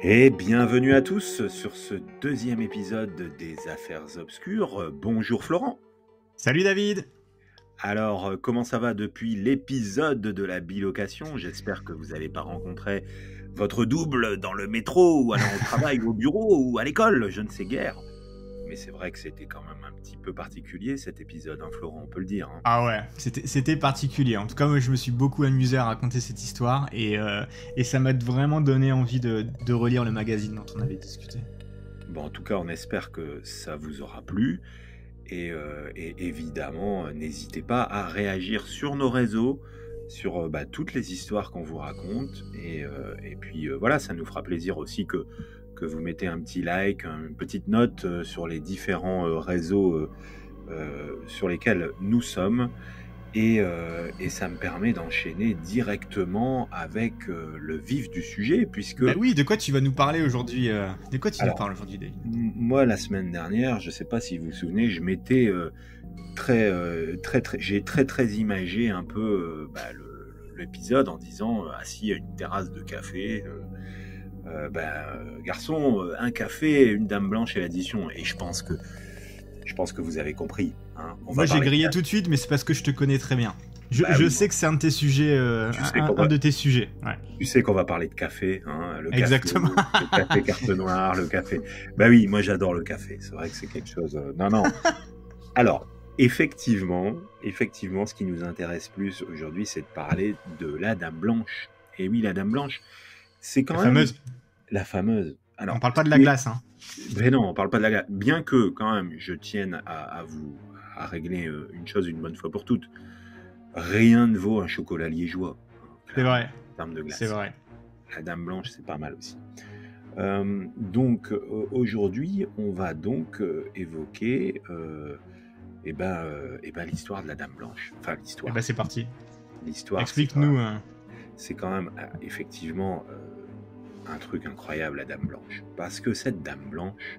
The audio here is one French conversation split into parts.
Et bienvenue à tous sur ce deuxième épisode des Affaires Obscures. Bonjour Florent. Salut David. Alors, comment ça va depuis l'épisode de la bilocation? J'espère que vous n'avez pas rencontré votre double dans le métro, ou allant au travail, au bureau, ou à l'école, je ne sais guère. Mais c'est vrai que c'était quand même un petit peu particulier cet épisode, hein, Florent, on peut le dire. Hein. Ah ouais, c'était particulier. En tout cas, moi, je me suis beaucoup amusé à raconter cette histoire et ça m'a vraiment donné envie de relire le magazine dont on avait discuté. Bon, en tout cas, on espère que ça vous aura plu. Et évidemment, n'hésitez pas à réagir sur nos réseaux, sur toutes les histoires qu'on vous raconte. Et puis voilà, ça nous fera plaisir aussi que vous mettez un petit like, une petite note sur les différents réseaux sur lesquels nous sommes. Et ça me permet d'enchaîner directement avec le vif du sujet, puisque... Bah oui, de quoi tu vas nous parler aujourd'hui De quoi tu nous parles aujourd'hui, David? Moi, la semaine dernière, je ne sais pas si vous vous souvenez, je m'étais j'ai très imagé un peu l'épisode en disant assis à une terrasse de café, garçon, un café, une dame blanche et l'addition. Et je pense que vous avez compris. Hein. Moi, j'ai grillé tout de suite, mais c'est parce que je te connais très bien. Je sais que c'est un de tes sujets, un de tes sujets. Ouais. Tu sais qu'on va parler de café, hein, le Exactement. Café, le café carte noire, le café. Bah oui, moi j'adore le café. C'est vrai que c'est quelque chose. Non. Alors, effectivement, ce qui nous intéresse plus aujourd'hui, c'est de parler de la Dame Blanche. Et oui, la Dame Blanche, c'est quand même la fameuse. Alors, on parle pas de la glace, hein. Mais non, on parle pas de la glace. Bien que, quand même, je tienne à régler une chose une bonne fois pour toutes. Rien ne vaut un chocolat liégeois. C'est vrai. En termes de glace. C'est vrai. La Dame Blanche, c'est pas mal aussi. Donc, aujourd'hui, on va donc évoquer l'histoire de la Dame Blanche. Enfin, l'histoire. C'est parti. L'histoire. Explique-nous. C'est quand même, effectivement... un truc incroyable, la Dame Blanche. Parce que cette Dame Blanche,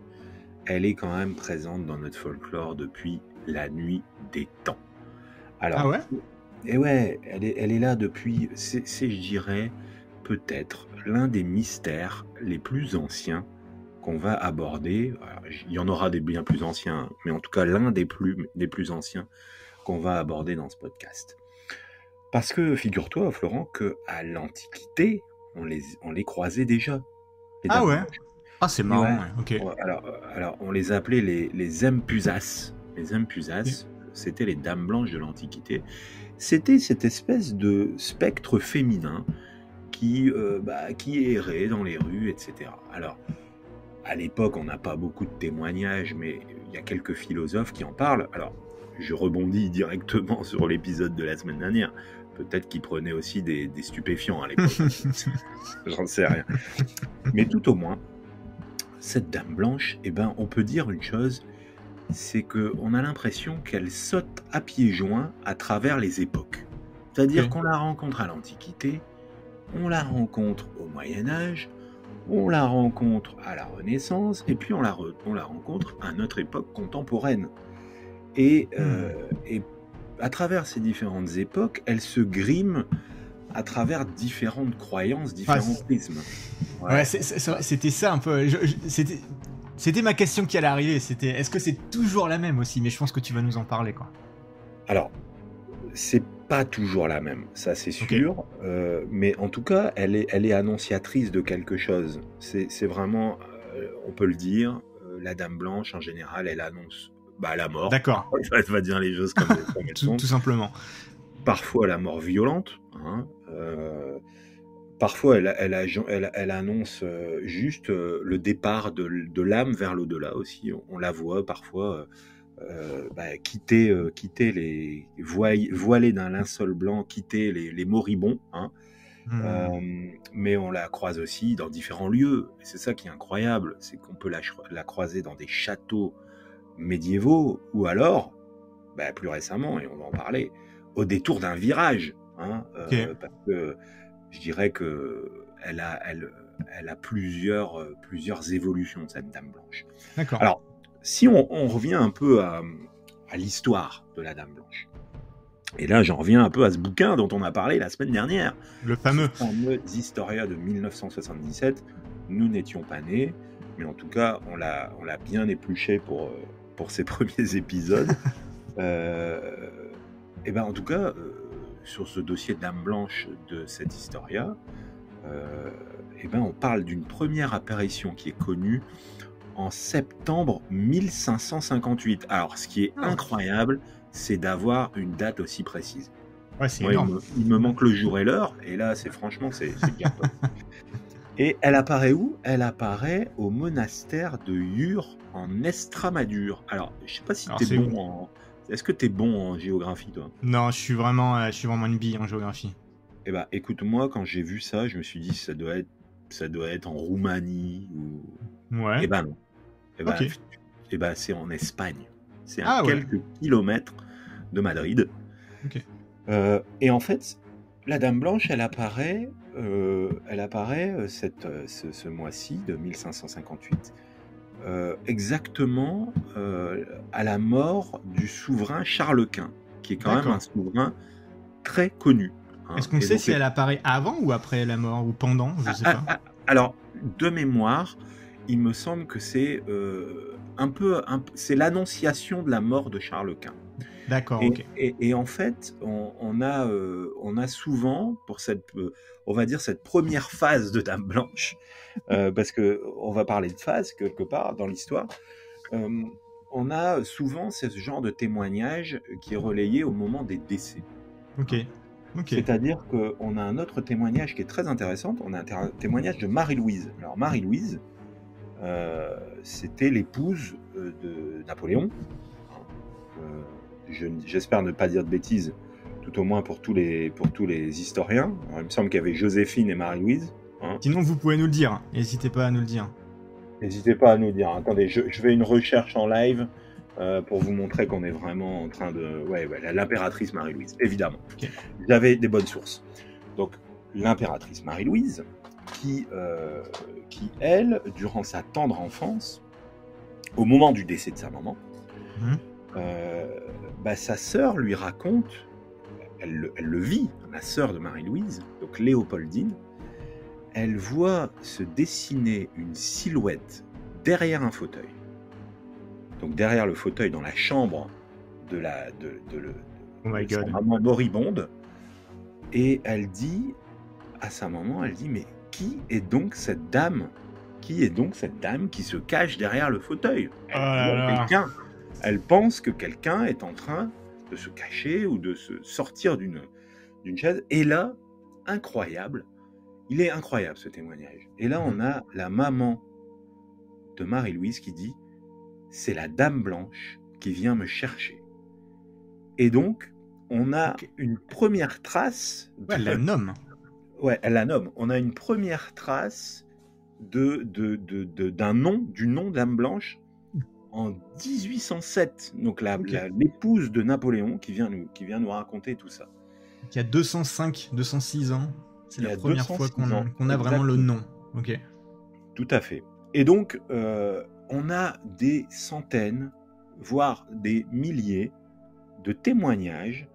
elle est quand même présente dans notre folklore depuis la nuit des temps. Alors, ah ouais? Et ouais, elle est là depuis, c'est, je dirais, peut-être l'un des mystères les plus anciens qu'on va aborder. Alors, il y en aura des bien plus anciens, mais en tout cas l'un des plus anciens qu'on va aborder dans ce podcast. Parce que, figure-toi, Florent, qu'à l'Antiquité, on les croisait déjà. Ah ouais? Ah, c'est marrant, ouais. Ok. Alors, on les appelait les Empusas. Les Empusas, c'était les dames blanches de l'Antiquité. C'était cette espèce de spectre féminin qui errait dans les rues, etc. Alors, à l'époque, on n'a pas beaucoup de témoignages, mais il y a quelques philosophes qui en parlent. Alors, je rebondis directement sur l'épisode de la semaine dernière. Peut-être qu'ils prenaient aussi des stupéfiants à l'époque. J'en sais rien. Mais tout au moins, cette Dame Blanche, on peut dire une chose, c'est qu'on a l'impression qu'elle saute à pieds joints à travers les époques. C'est-à-dire qu'on la rencontre à l'Antiquité, on la rencontre au Moyen-Âge, on la rencontre à la Renaissance, et puis on la rencontre à notre époque contemporaine. Et à travers ces différentes époques, elle se grime à travers différentes croyances, différents prismes. Ouais, c'était ça un peu. C'était ma question qui allait arriver. Est-ce que c'est toujours la même aussi? Mais je pense que tu vas nous en parler, quoi. Alors, c'est pas toujours la même, ça c'est sûr. Mais en tout cas, elle est annonciatrice de quelque chose. C'est vraiment, on peut le dire, la Dame Blanche en général, elle annonce la mort. D'accord. Elle va dire les choses comme elles sont. Tout simplement. Parfois la mort violente. Hein, parfois elle annonce juste le départ de l'âme vers l'au-delà aussi. On la voit parfois quitter les voilés d'un linceul blanc, quitter les moribonds. Hein. Mais on la croise aussi dans différents lieux. Et c'est ça qui est incroyable, c'est qu'on peut la croiser dans des châteaux médiévaux, ou alors, plus récemment, et on va en parler, au détour d'un virage, hein, parce que je dirais que elle a plusieurs évolutions, cette Dame Blanche. D'accord. Alors, si on revient un peu à l'histoire de la Dame Blanche, et là j'en reviens un peu à ce bouquin dont on a parlé la semaine dernière, le fameux Historia de 1977, nous n'étions pas nés, mais en tout cas, on l'a bien épluché pour ces premiers épisodes. Et ben en tout cas, sur ce dossier Dame Blanche de cette Historia, et ben on parle d'une première apparition qui est connue en septembre 1558. Alors, ce qui est incroyable, c'est d'avoir une date aussi précise. Ouais, c'est Moi, énorme. il me manque le jour et l'heure, et là, franchement, c'est bien top. Et elle apparaît où? Elle apparaît au monastère de Ur en Estramadure. Alors, je sais pas si Alors, t'es c'est bon en... Est-ce que t'es bon en géographie, toi? Non, je suis vraiment une bille en géographie. Eh ben, écoute-moi, quand j'ai vu ça, je me suis dit, ça doit être en Roumanie ou... Ouais. Eh ben non. Ok. Eh ben, c'est en Espagne. C'est Ah à ouais. quelques kilomètres de Madrid. Ok. Et en fait, la Dame Blanche, elle apparaît ce mois-ci de 1558, exactement à la mort du souverain Charles Quint, qui est quand même un souverain très connu. Est-ce qu'on sait si elle apparaît avant ou après la mort, ou pendant? Je sais pas. Alors, de mémoire, il me semble que c'est c'est l'annonciation de la mort de Charles Quint. D'accord, et, ok. Et en fait, on a souvent, pour on va dire cette première phase de Dame Blanche, parce que on va parler de phase quelque part dans l'histoire, on a souvent ce genre de témoignage qui est relayé au moment des décès. Ok. C'est-à-dire qu'on a un autre témoignage qui est très intéressant, on a un témoignage de Marie-Louise. Alors Marie-Louise, c'était l'épouse de Napoléon. J'espère ne pas dire de bêtises, tout au moins pour tous les historiens. Alors, il me semble qu'il y avait Joséphine et Marie-Louise. Sinon, vous pouvez nous le dire. N'hésitez pas à nous le dire. N'hésitez pas à nous dire. Attendez, je fais une recherche en live pour vous montrer qu'on est vraiment en train de... Ouais, l'impératrice Marie-Louise, évidemment. Okay. J'avais des bonnes sources. Donc, l'impératrice Marie-Louise, qui, elle, durant sa tendre enfance, au moment du décès de sa maman, sa sœur lui raconte, elle le vit, la sœur de Marie-Louise, donc Léopoldine, elle voit se dessiner une silhouette derrière un fauteuil. Donc derrière le fauteuil, dans la chambre de sa maman moribonde, et elle dit à sa maman, elle dit, mais qui est donc cette dame qui se cache derrière le fauteuil? Elle pense que quelqu'un est en train de se cacher ou de se sortir d'une chaise. Et là, incroyable, il est incroyable ce témoignage. Et là, on a la maman de Marie-Louise qui dit, c'est la Dame Blanche qui vient me chercher. Et donc, on a une première trace... Elle la nomme. Ouais, elle la nomme. On a une première trace d'un nom, du nom Dame Blanche, en 1807, donc l'épouse de Napoléon qui vient nous raconter tout ça. Il y a 206 ans, c'est la première fois qu'on a vraiment le nom. Ok. Tout à fait. Et donc, on a des centaines, voire des milliers de témoignages.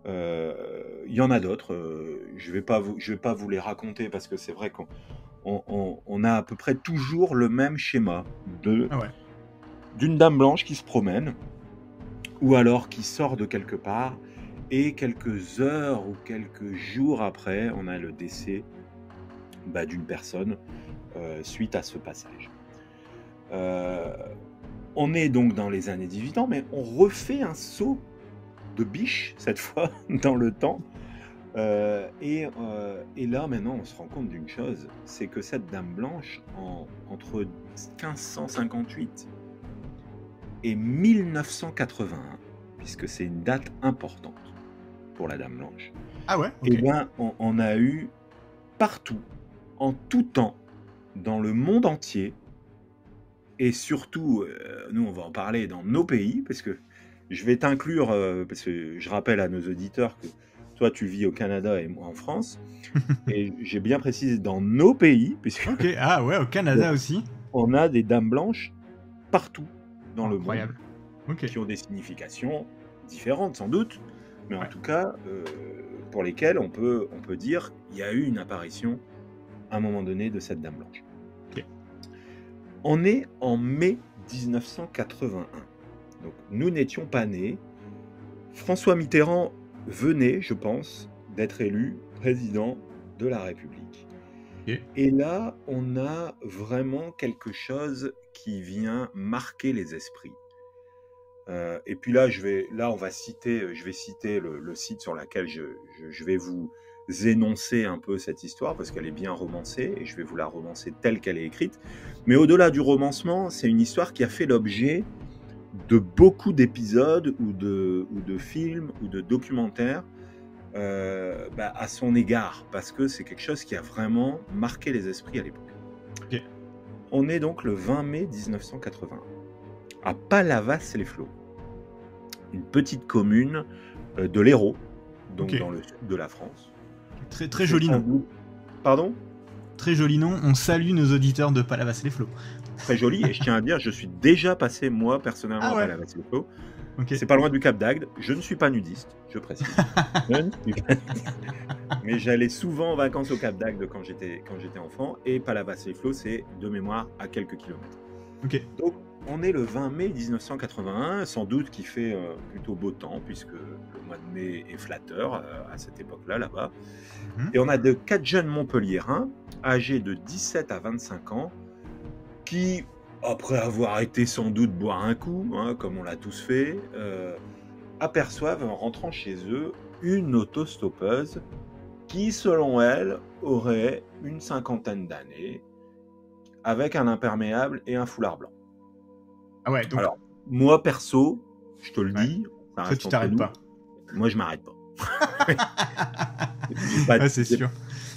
Il y en a d'autres. Je vais pas vous les raconter parce que c'est vrai qu'on a à peu près toujours le même schéma d'une Dame Blanche qui se promène, ou alors qui sort de quelque part, et quelques heures ou quelques jours après, on a le décès d'une personne suite à ce passage. On est donc dans les années 18 ans, mais on refait un saut de biche, cette fois, dans le temps. Et là, maintenant, on se rend compte d'une chose, c'est que cette Dame Blanche, entre 1558 et 1981, puisque c'est une date importante pour la Dame Blanche. Ah ouais, okay. Eh bien, on a eu partout, en tout temps, dans le monde entier, et surtout, nous on va en parler dans nos pays, parce que je vais t'inclure, parce que je rappelle à nos auditeurs que toi tu vis au Canada et moi en France, et j'ai bien précisé dans nos pays, puisque ok, ah ouais, au Canada aussi. On a des Dames Blanches partout dans le monde, qui ont des significations différentes sans doute, mais en tout cas pour lesquelles on peut dire qu'il y a eu une apparition à un moment donné de cette Dame Blanche. On est en mai 1981. Donc, nous n'étions pas nés. François Mitterrand venait, je pense, d'être élu président de la République. Ok. Et là, on a vraiment quelque chose qui vient marquer les esprits. Et puis là, je vais citer le site sur lequel je vais vous énoncer un peu cette histoire, parce qu'elle est bien romancée, et je vais vous la romancer telle qu'elle est écrite. Mais au-delà du romancement, c'est une histoire qui a fait l'objet de beaucoup d'épisodes ou de films ou de documentaires à son égard, parce que c'est quelque chose qui a vraiment marqué les esprits à l'époque. Ok. On est donc le 20 mai 1981 à Palavas-les-Flots, une petite commune de l'Hérault, donc Ok. dans le sud de la France. Très, très joli nom. Pardon ? Très joli nom. On salue nos auditeurs de Palavas-les-Flots. Très joli, et je tiens à dire, je suis déjà passé, moi, personnellement, Ah ouais. à Palavas-les-Flots. Ok. C'est pas loin du Cap d'Agde. Je ne suis pas nudiste, je précise. Je ne suis pas nudiste. Mais j'allais souvent en vacances au Cap d'Agde quand j'étais enfant, et Palavas-les-Flots, c'est de mémoire à quelques kilomètres. Ok. Donc, on est le 20 mai 1981, sans doute qu'il fait plutôt beau temps, puisque le mois de mai est flatteur à cette époque-là, là-bas. Et on a de 4 jeunes Montpelliérains, âgés de 17 à 25 ans, qui, après avoir été sans doute boire un coup, hein, comme on l'a tous fait, aperçoivent en rentrant chez eux une autostoppeuse qui, selon elle, aurait une cinquantaine d'années, avec un imperméable et un foulard blanc. Ah ouais, donc... Alors, moi, perso, je te le dis, ça toi, reste tu entre t'arrêtes nous. pas. Moi, je m'arrête pas. C'est sûr.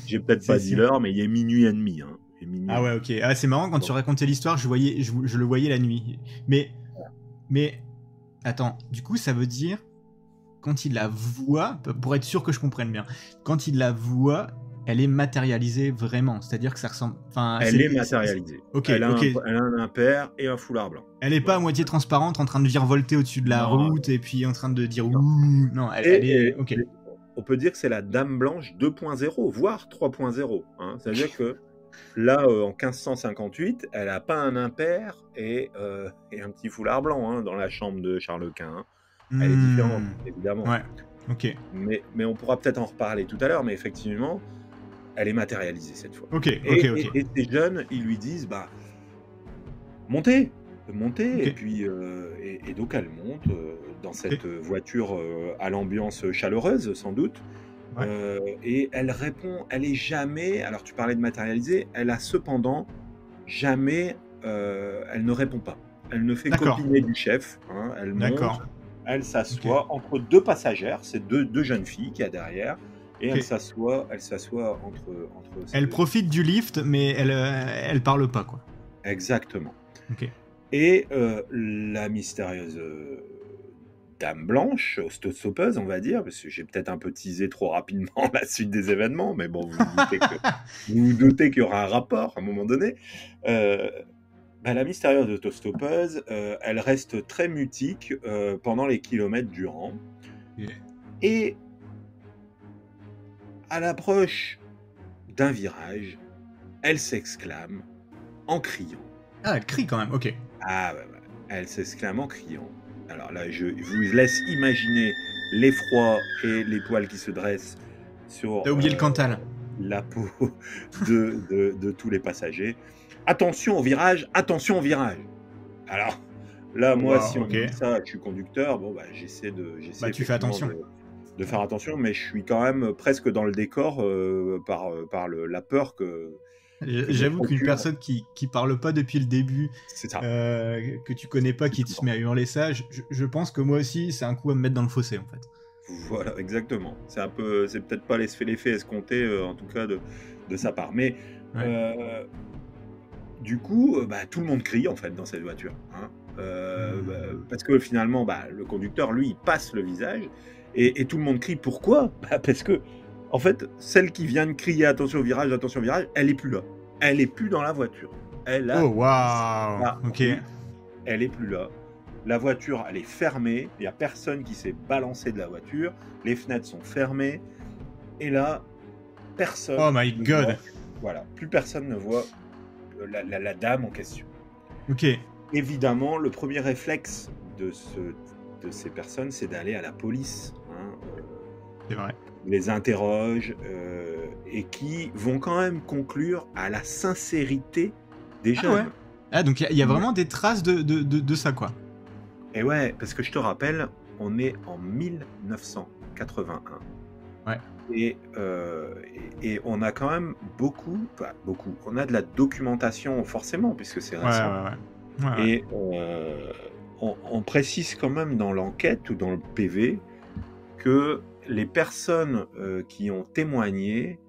J'ai peut-être C'est pas dit sûr. l'heure, mais il est minuit et demi. Hein. Il est minuit Ah et ouais, demi. ok. Ah, c'est marrant, quand Bon. tu racontais l'histoire, je le voyais la nuit. Mais, attends, du coup, ça veut dire, quand il la voit, pour être sûr que je comprenne bien, quand il la voit, elle est matérialisée vraiment. C'est-à-dire que ça ressemble... Enfin, Elle est matérialisée. Ok, Elle a ok. un impair et un foulard blanc. Elle est pas à moitié transparente, en train de virevolter au-dessus de la Non. route, et puis en train de dire Non. ouh. Non, elle est... Ok. On peut dire que c'est la Dame Blanche 2.0, voire 3.0. Hein. C'est-à-dire que là, en 1558, elle n'a pas un impair et un petit foulard blanc hein, dans la chambre de Charles Quint. Hein. Elle est différente, évidemment. Ouais, ok. Mais on pourra peut-être en reparler tout à l'heure, mais effectivement, elle est matérialisée cette fois. Ok. Et ces jeunes, ils lui disent, montez, Okay. et puis et donc elle monte dans cette voiture à l'ambiance chaleureuse sans doute. Ouais. Et elle répond, elle est jamais, alors tu parlais de matérialiser, elle a cependant jamais, elle ne répond pas. Elle ne fait qu'opiner du chef, hein, elle monte, elle s'assoit entre deux passagères, c'est deux jeunes filles qu'il y a derrière, et elle s'assoit entre elle profite du lift, mais elle parle pas, quoi. Exactement. Ok. Et la mystérieuse Dame Blanche, autostoppeuse, on va dire, parce que j'ai peut-être un peu teasé trop rapidement la suite des événements, mais bon, vous vous doutez qu'il y aura un rapport à un moment donné. La mystérieuse autostoppeuse, elle reste très mutique pendant les kilomètres durant. Yeah. Et à l'approche d'un virage, elle s'exclame en criant. Ah, elle crie quand même, ok. Ah, ouais. Elle s'exclame en criant. Alors là, je vous laisse imaginer l'effroi et les poils qui se dressent sur T'as oublié le Cantal. La peau de tous les passagers. Attention au virage, attention au virage. Alors là, moi, si on dit ça, je suis conducteur, j'essaie tu fais attention. De faire attention, mais je suis quand même presque dans le décor par la peur que... J'avoue qu'une personne qui parle pas depuis le début, que tu connais pas, qui te met à hurler ça, je pense que moi aussi, c'est un coup à me mettre dans le fossé, en fait. Voilà, exactement. C'est peut-être pas l'effet escompté, en tout cas, de sa part. Mais, du coup, tout le monde crie, en fait, dans cette voiture. Hein. Parce que, finalement, le conducteur, lui, il passe le visage, et tout le monde crie. Pourquoi ? Parce que, en fait, celle qui vient de crier attention au virage, elle est plus là. Elle est plus dans la voiture. Oh waouh. Ok. Elle est plus là. La voiture, elle est fermée. Il y a personne qui s'est balancé de la voiture. Les fenêtres sont fermées. Et là, personne. Oh my God. Voilà, plus personne ne voit la dame en question. Ok. Évidemment, le premier réflexe de ces personnes, c'est d'aller à la police, hein, C'est vrai. les interrogent, et qui vont quand même conclure à la sincérité des Ah ouais. jeunes. Ah, donc il y a vraiment des traces de ça, quoi. Et ouais, parce que je te rappelle, on est en 1981. Ouais. Et on a quand même beaucoup, on a de la documentation forcément, puisque c'est Ouais, récent. ouais, ouais. Ouais, ouais. Et on précise quand même dans l'enquête ou dans le PV que les personnes qui ont témoigné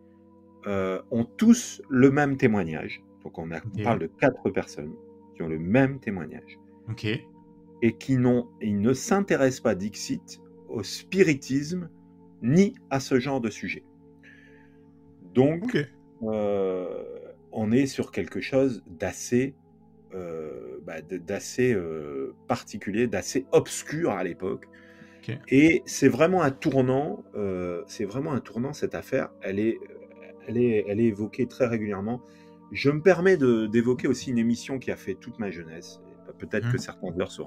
ont tous le même témoignage. Donc on Ok. parle de 4 personnes qui ont le même témoignage Ok. et ils ne s'intéressent pas, dixit, au spiritisme ni à ce genre de sujet. Donc, Ok. on est sur quelque chose d'assez particulier, d'assez obscur à l'époque. Ok. Et c'est vraiment un tournant. Cette affaire. Elle est évoquée très régulièrement. Je me permets d'évoquer aussi une émission qui a fait toute ma jeunesse. Peut-être que certains de leurs se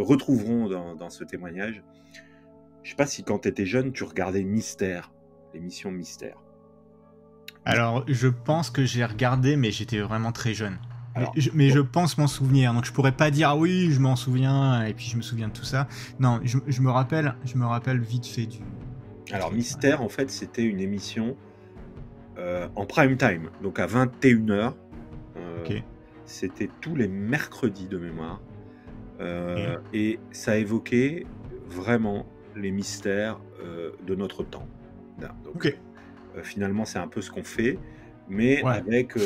retrouveront dans ce témoignage. Je sais pas si quand tu étais jeune, tu regardais Mystère, l'émission Mystère. Alors, je pense que j'ai regardé, mais j'étais vraiment très jeune. Alors, Je pense m'en souvenir, donc je pourrais pas dire ah oui, je m'en souviens, et puis je me souviens de tout ça. Non, je me rappelle vite fait du. Alors Mystère, en fait, c'était une émission en prime time, donc à 21h. Ok. C'était tous les mercredis de mémoire. Ok. Et ça évoquait vraiment les mystères de notre temps. Donc, Ok. finalement, c'est un peu ce qu'on fait, mais Ouais. avec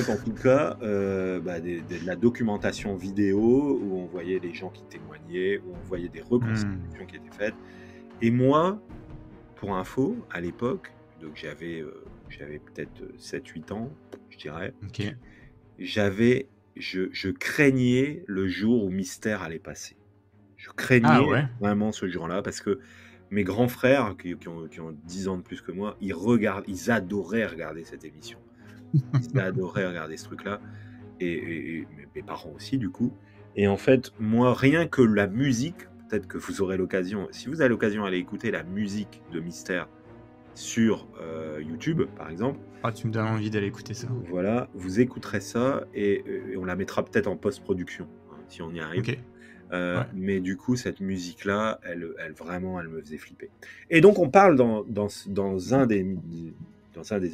en tout cas de la documentation vidéo où on voyait les gens qui témoignaient, où on voyait des reconstitutions qui étaient faites. Et moi, pour info, à l'époque, donc j'avais peut-être 7-8 ans, je dirais, Ok. je craignais le jour où Mystère allait passer. Je Ah craignais ouais. vraiment ce jour-là parce que mes grands frères, qui ont 10 ans de plus que moi, ils adoraient regarder cette émission. Ils adoraient regarder ce truc-là. Et mes parents aussi, du coup. Et en fait, moi, rien que la musique, peut-être que vous aurez l'occasion, si vous avez l'occasion d'aller écouter la musique de Mystère sur YouTube, par exemple, Ah, tu me donnes envie d'aller écouter ça. voilà, vous écouterez ça et on la mettra peut-être en post-production, hein, si on y arrive. Ok. Ouais. Mais du coup, cette musique-là, elle me faisait flipper. Et donc, on parle dans un des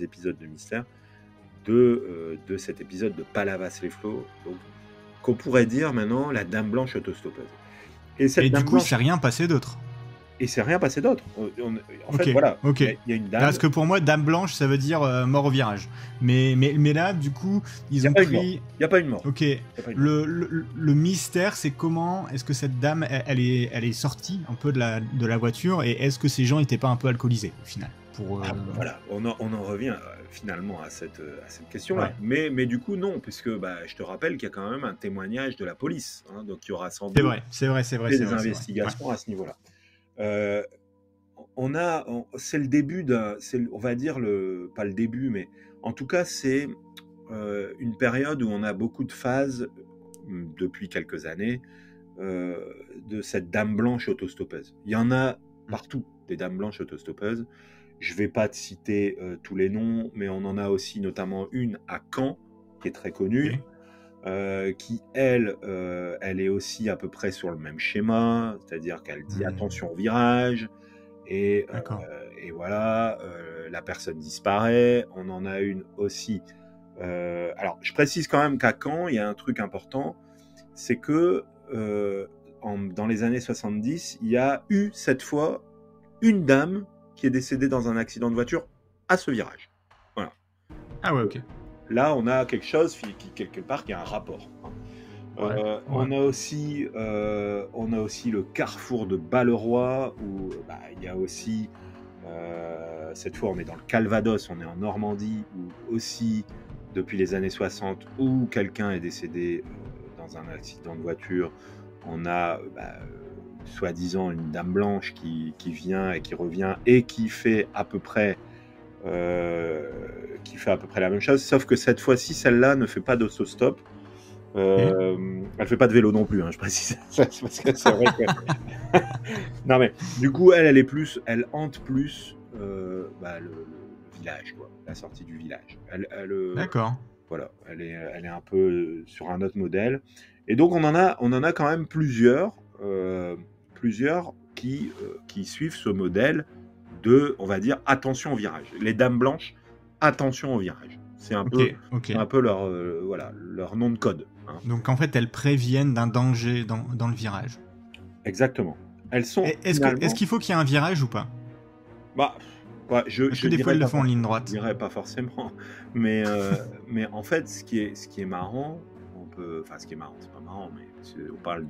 épisodes de Mystère de cet épisode de Palavas-les-Flots, donc qu'on pourrait dire maintenant la Dame Blanche autostoppeuse. Et cette Et Dame du coup, Blanche, c'est rien passé d'autre. et c'est rien passé d'autre. En fait, Ok. voilà, Ok. il y a une dame. Parce que pour moi, Dame Blanche, ça veut dire mort au virage. Mais là, du coup, Il ils n'y a ont pas une mort. pris. Il n'y a pas une mort. Ok. Y a pas une mort. Le mystère, c'est comment est-ce que cette dame, elle est sortie un peu de la voiture et est-ce que ces gens n'étaient pas un peu alcoolisés au final Voilà, on en revient finalement à cette question-là. Ouais. Mais du coup, non, puisque je te rappelle qu'il y a quand même un témoignage de la police. Hein, donc il y aura sans C'est doute vrai, c'est vrai, c'est vrai, des c'est vrai. investigations à ce niveau-là. C'est le début on va dire pas le début, mais en tout cas, c'est une période où on a beaucoup de phases depuis quelques années de cette dame blanche autostoppeuse. Il y en a partout, des dames blanches autostoppeuses. Je ne vais pas te citer tous les noms, mais on en a aussi notamment une à Caen, qui est très connue, qui, elle est aussi à peu près sur le même schéma, c'est-à-dire qu'elle dit attention au virage, et voilà, la personne disparaît. On en a une aussi. Alors, je précise quand même qu'à Caen, il y a un truc important, c'est que dans les années 70, il y a eu cette fois une dame qui est décédée dans un accident de voiture à ce virage. Voilà. Ah ouais, ok. Là, on a quelque chose quelque part qui a un rapport. Ouais. On a aussi le carrefour de Balleroy où il y a aussi cette fois on est dans le Calvados, on est en Normandie où aussi depuis les années 60 où quelqu'un est décédé dans un accident de voiture, on a soi-disant une dame blanche qui vient et qui revient et qui fait à peu près qui fait à peu près la même chose, sauf que cette fois-ci, celle-là ne fait pas d'autostop. Elle fait pas de vélo non plus, hein, je précise. Parce que c'est vrai que... non mais du coup, elle hante plus le village, quoi, la sortie du village. D'accord. Voilà, elle est un peu sur un autre modèle. Et donc on en a quand même plusieurs qui suivent ce modèle de, on va dire, attention au virage. Les dames blanches, attention au virage. C'est un peu leur nom de code. Hein. Donc en fait, elles préviennent d'un danger dans le virage. Exactement. Elles sont. Est-ce qu'il faut qu'il y ait un virage ou pas? Bah, ouais, parce que des fois, elles le font en ligne droite. Je dirais pas forcément. Mais en fait, ce qui est marrant, ce qui est marrant, c'est pas marrant, mais on parle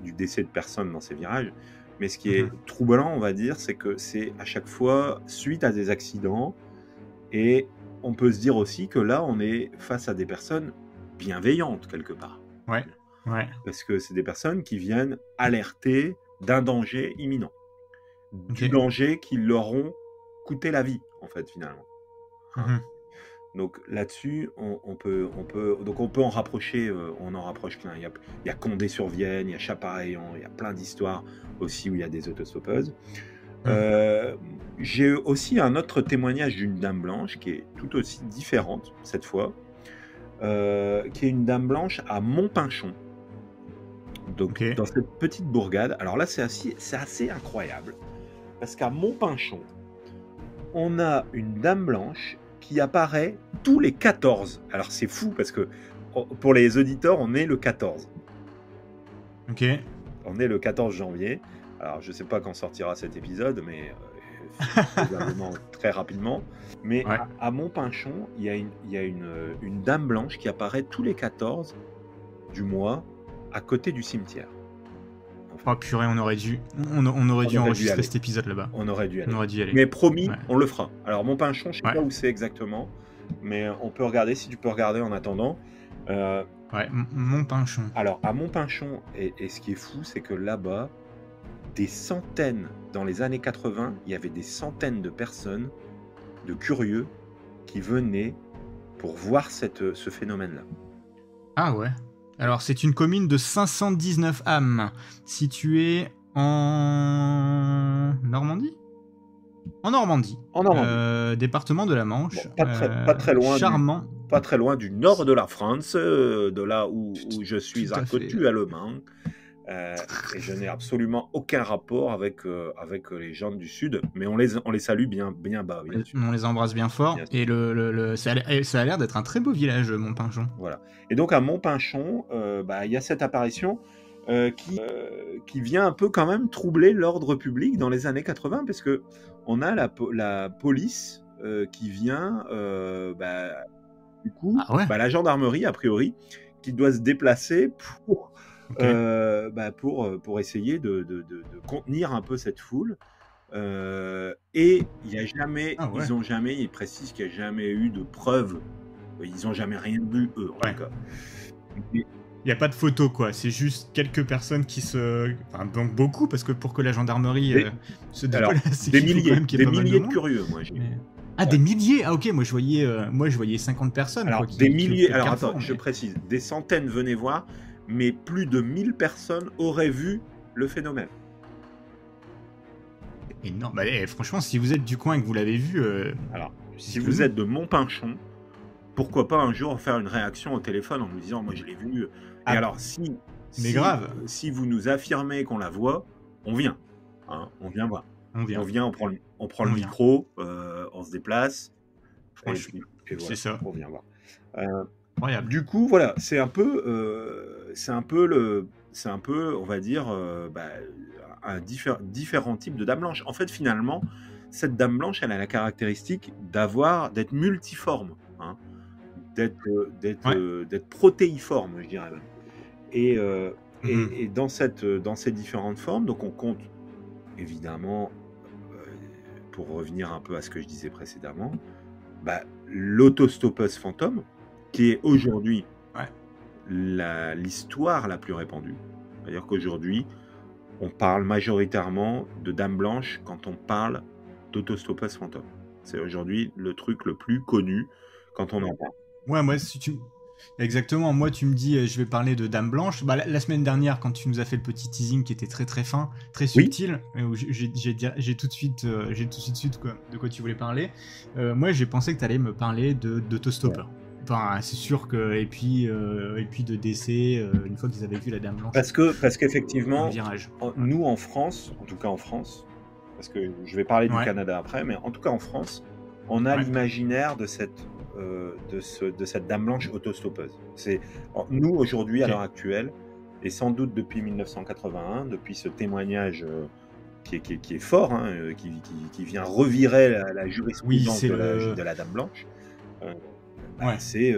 du décès de personnes dans ces virages. Mais ce qui est troublant, on va dire, c'est que c'est à chaque fois suite à des accidents. Et on peut se dire aussi que là, on est face à des personnes bienveillantes, quelque part. Ouais. Parce que c'est des personnes qui viennent alerter d'un danger imminent. Du danger qui leur ont coûté la vie, en fait, finalement. Donc là-dessus, on peut en rapprocher, on en rapproche plein. Il y a Condé-sur-Vienne, il y a Chapareillan, il y a plein d'histoires aussi où il y a des autostoppeuses. J'ai aussi un autre témoignage d'une dame blanche qui est tout aussi différente, cette fois, qui est une dame blanche à Montpinchon. Donc, dans cette petite bourgade. Alors là, c'est assez incroyable. Parce qu'à Montpinchon, on a une dame blanche qui apparaît tous les 14. Alors c'est fou parce que pour les auditeurs, on est le 14. Ok. On est le 14 janvier. Alors je sais pas quand sortira cet épisode, mais probablement très rapidement. Mais à Montpinchon, il y a une dame blanche qui apparaît tous les 14 du mois à côté du cimetière. Oh purée, on aurait dû enregistrer cet épisode là-bas. On aurait dû aller. Mais promis, on le fera. Alors Montpinchon, je sais pas où c'est exactement, mais on peut regarder, si tu peux regarder en attendant. Montpinchon. Alors à Montpinchon, et ce qui est fou, c'est que là-bas, des centaines, dans les années 80, il y avait des centaines de personnes, de curieux, qui venaient pour voir ce phénomène-là. Ah ouais. Alors, c'est une commune de 519 âmes, située en Normandie ? En Normandie. Département de la Manche. Bon, pas très loin. Charmant. Pas très loin du nord de la France, de là où je suis actuellement. Et je n'ai absolument aucun rapport avec les gens du sud, mais on les salue bien bas, bien sûr. On les embrasse bien fort, bien et ça a l'air d'être un très beau village, Montpinchon. Voilà. Et donc à Montpinchon, il y a cette apparition qui vient un peu quand même troubler l'ordre public dans les années 80, parce que on a la police qui vient, du coup, la gendarmerie a priori, qui doit se déplacer pour essayer de contenir un peu cette foule. Et il y a jamais, ils précisent qu'il n'y a jamais eu de preuves. Ils n'ont jamais rien vu, eux, en tout cas. Il n'y a pas de photo, quoi. C'est juste quelques personnes qui se... Enfin, donc beaucoup, parce que pour que la gendarmerie se déplace... Des milliers de curieux, moi, j'ai... Des milliers. Ah ok, moi je voyais 50 personnes. Alors, des milliers... Alors, attends, je précise. Des centaines venaient voir, mais plus de 1000 personnes auraient vu le phénomène. Et non, franchement, si vous êtes du coin et que vous l'avez vu... Alors, si vous êtes de Montpinchon, pourquoi pas un jour faire une réaction au téléphone en nous disant « Moi, je l'ai vu ». Et alors, si vous nous affirmez qu'on la voit, on vient. Hein, on vient voir. On vient, on prend le micro, on se déplace. Franchement, et voilà, c'est ça. On vient voir. Du coup, voilà, c'est un peu, on va dire, un différent type de dame blanche. En fait, finalement, cette dame blanche, elle a la caractéristique d'être multiforme, hein, d'être protéiforme, je dirais même. Et dans ces différentes formes, donc on compte évidemment, pour revenir un peu à ce que je disais précédemment, l'autostoppeuse fantôme, qui est aujourd'hui l'histoire la plus répandue. C'est-à-dire qu'aujourd'hui, on parle majoritairement de dame blanche quand on parle d'autostoppeuse fantôme. C'est aujourd'hui le truc le plus connu quand on en parle. Ouais, moi, si tu... Exactement, moi tu me dis je vais parler de Dame Blanche. Bah, la semaine dernière, quand tu nous as fait le petit teasing qui était très très fin, très subtil, où j'ai tout de suite quoi, de quoi tu voulais parler, moi j'ai pensé que tu allais me parler d'Autostopper. Enfin, c'est sûr que. Et puis de DC, une fois qu'ils avaient vu la Dame Blanche. Parce qu'effectivement, virage. Nous en France, en tout cas en France, parce que je vais parler du Canada après, mais en tout cas en France, on a l'imaginaire de cette Dame Blanche autostoppeuse. Nous, aujourd'hui, à l'heure actuelle, et sans doute depuis 1981, depuis ce témoignage qui est fort, hein, qui vient revirer la jurisprudence de la Dame Blanche, c'est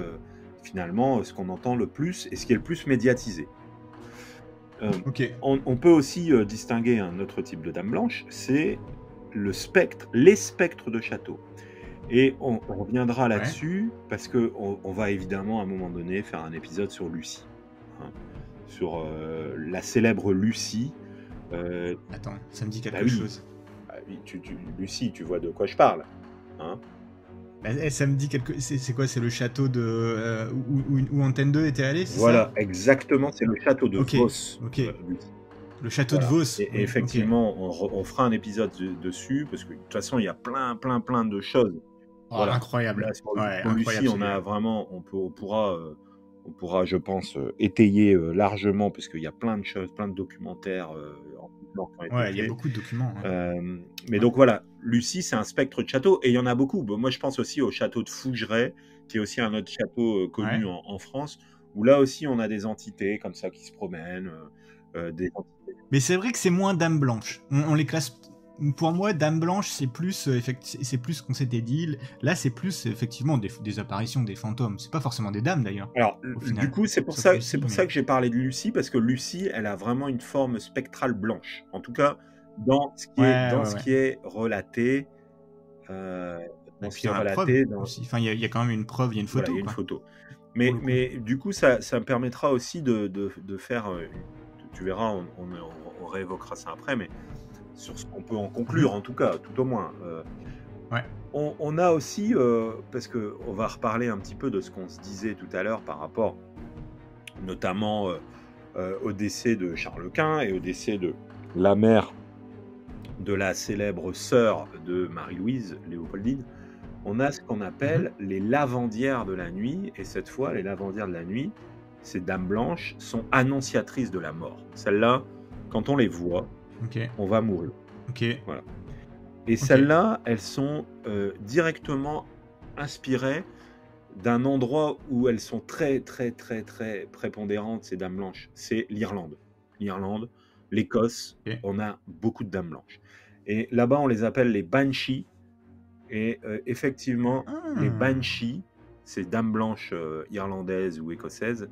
finalement ce qu'on entend le plus et ce qui est le plus médiatisé. On peut aussi distinguer un autre type de Dame Blanche, c'est les spectres de château. Et on reviendra là-dessus parce qu'on va évidemment à un moment donné faire un épisode sur Lucie, hein, sur la célèbre Lucie. Attends, ça me dit quelque chose. Lucie, tu vois de quoi je parle, hein? Ça me dit quelque... C'est quoi? C'est le château de où Antenne 2 était allé, c'est voilà, ça? Exactement, c'est le château de Vos. Le château de Vos. Et effectivement, on fera un épisode dessus parce que de toute façon, il y a plein de choses. Incroyable. Là, sur Lucie, on a vraiment, on pourra, je pense, étayer largement parce qu'il y a plein de choses, plein de documentaires. Il y a beaucoup de documents. Mais donc voilà, Lucie, c'est un spectre de château et il y en a beaucoup. Bon, moi, je pense aussi au château de Fougeray, qui est aussi un autre château connu en France, où là aussi, on a des entités comme ça qui se promènent. Mais c'est vrai que c'est moins Dame Blanche. On les classe. Pour moi, Dame Blanche, c'est plus ce qu'on s'était dit. Là, c'est plus effectivement des apparitions, des fantômes. C'est pas forcément des dames d'ailleurs. Alors, du coup, c'est pour ça que j'ai parlé de Lucie, parce que Lucie, elle a vraiment une forme spectrale blanche. En tout cas, dans ce qui est relaté. Enfin, il y a quand même une preuve, il y a une photo. Voilà, il y a une photo. Mais du coup, ça me permettra aussi de faire. Tu verras, on réévoquera ça après, mais sur ce qu'on peut en conclure, en tout cas, tout au moins. On a aussi, parce qu'on va reparler un petit peu de ce qu'on se disait tout à l'heure par rapport notamment au décès de Charles Quint et au décès de la mère de la célèbre sœur de Marie-Louise, Léopoldine. On a ce qu'on appelle les lavandières de la nuit, et cette fois, les lavandières de la nuit, ces dames blanches sont annonciatrices de la mort. Celles-là, quand on les voit, on va mourir. Voilà. Et celles-là, elles sont directement inspirées d'un endroit où elles sont très, très, très, très prépondérantes, ces dames blanches. C'est l'Irlande. L'Irlande, l'Écosse, on a beaucoup de dames blanches. Et là-bas, on les appelle les banshees. Et effectivement, les banshees, ces dames blanches irlandaises ou écossaises,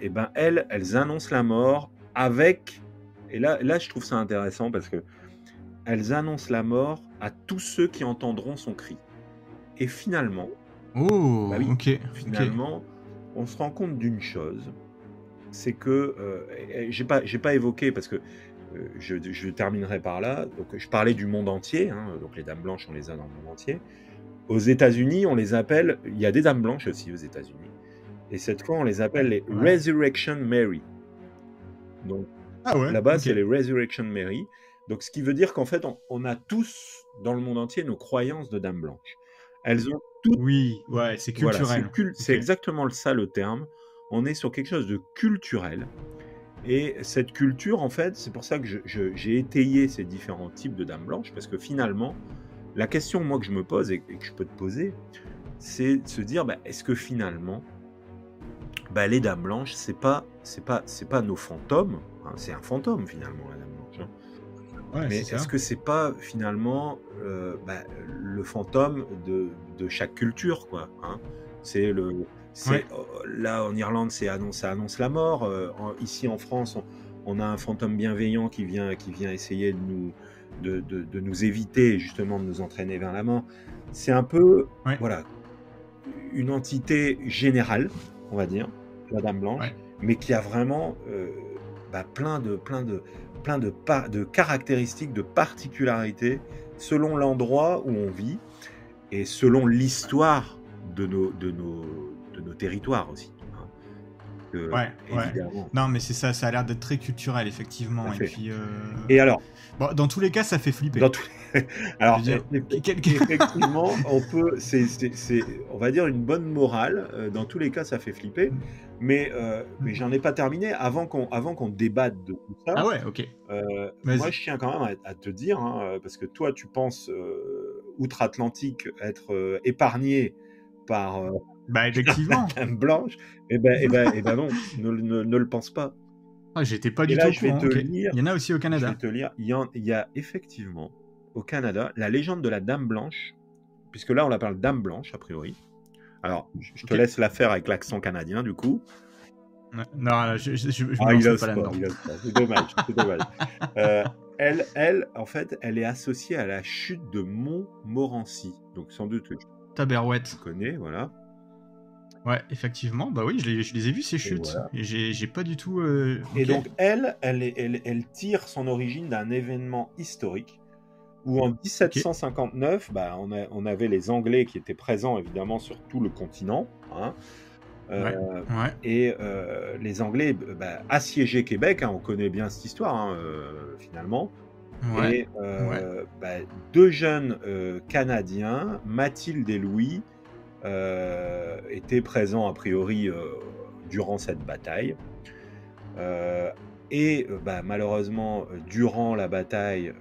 et ben elles annoncent la mort avec... Et là, je trouve ça intéressant parce que elles annoncent la mort à tous ceux qui entendront son cri. Et finalement, finalement, on se rend compte d'une chose, c'est que j'ai pas évoqué parce que je terminerai par là. Donc, je parlais du monde entier. Hein, donc, les dames blanches, on les a dans le monde entier. Aux États-Unis, on les appelle. Il y a des dames blanches aussi aux États-Unis. Et cette fois, on les appelle les Resurrection Mary. Donc, là-bas, c'est les Resurrection Mary. Donc, ce qui veut dire qu'en fait, on a tous dans le monde entier nos croyances de dames blanches. Elles ont toutes. C'est culturel. Voilà, c'est exactement ça le terme. On est sur quelque chose de culturel. Et cette culture, en fait, c'est pour ça que j'ai étayé ces différents types de dames blanches, parce que finalement, la question, moi, que je me pose et que je peux te poser, c'est de se dire, est-ce que finalement, les dames blanches, c'est pas nos fantômes, hein, c'est un fantôme finalement, la dame blanche. Hein. Mais est-ce que c'est pas finalement le fantôme de chaque culture, quoi, hein. Là en Irlande, ça annonce la mort. Ici en France, on a un fantôme bienveillant qui vient essayer de nous éviter, justement, de nous entraîner vers la mort. C'est un peu une entité générale, on va dire, la Dame Blanche, mais qui a vraiment plein de caractéristiques, de particularités selon l'endroit où on vit et selon l'histoire de nos territoires aussi. Hein. Ouais. Évidemment. Non, mais c'est ça, ça a l'air d'être très culturel, effectivement. Tout à fait. Et puis, Et alors, bon, dans tous les cas, ça fait flipper. alors, Je veux dire, effectivement, on peut, on va dire une bonne morale. Dans tous les cas, ça fait flipper. Mais j'en ai pas terminé. Avant qu'on débatte de tout ça, Ah ouais, ok. moi, je tiens quand même à te dire, hein, parce que toi, tu penses outre-Atlantique être épargné par Bah, effectivement. la Dame Blanche. Eh ben non, ne le pense pas. Ah, j'étais pas Et du là, tout je vais au courant. te Ok. lire. Il y en a aussi au Je Canada. vais te lire. Il y a effectivement au Canada la légende de la Dame Blanche, puisque là on l'appelle Dame Blanche a priori. Alors, je te laisse la faire avec l'accent canadien du coup. Non, là, je me il lancerai ose pas là-dedans. il ose pas. C'est dommage, c'est dommage. Elle, en fait, elle est associée à la chute de Montmorency. Donc sans doute tu Tabarouette. connais, voilà. Ouais, effectivement. Bah oui, je les ai vus ces chutes. Voilà. Et j'ai pas du tout. Et ok. donc elle tire son origine d'un événement historique où en 1759, bah, on avait les Anglais qui étaient présents évidemment sur tout le continent. Hein. Ouais. Et les Anglais assiégeaient Québec, hein, on connaît bien cette histoire hein, finalement. Ouais. Et deux jeunes Canadiens, Mathilde et Louis, étaient présents a priori durant cette bataille. Malheureusement, durant la bataille,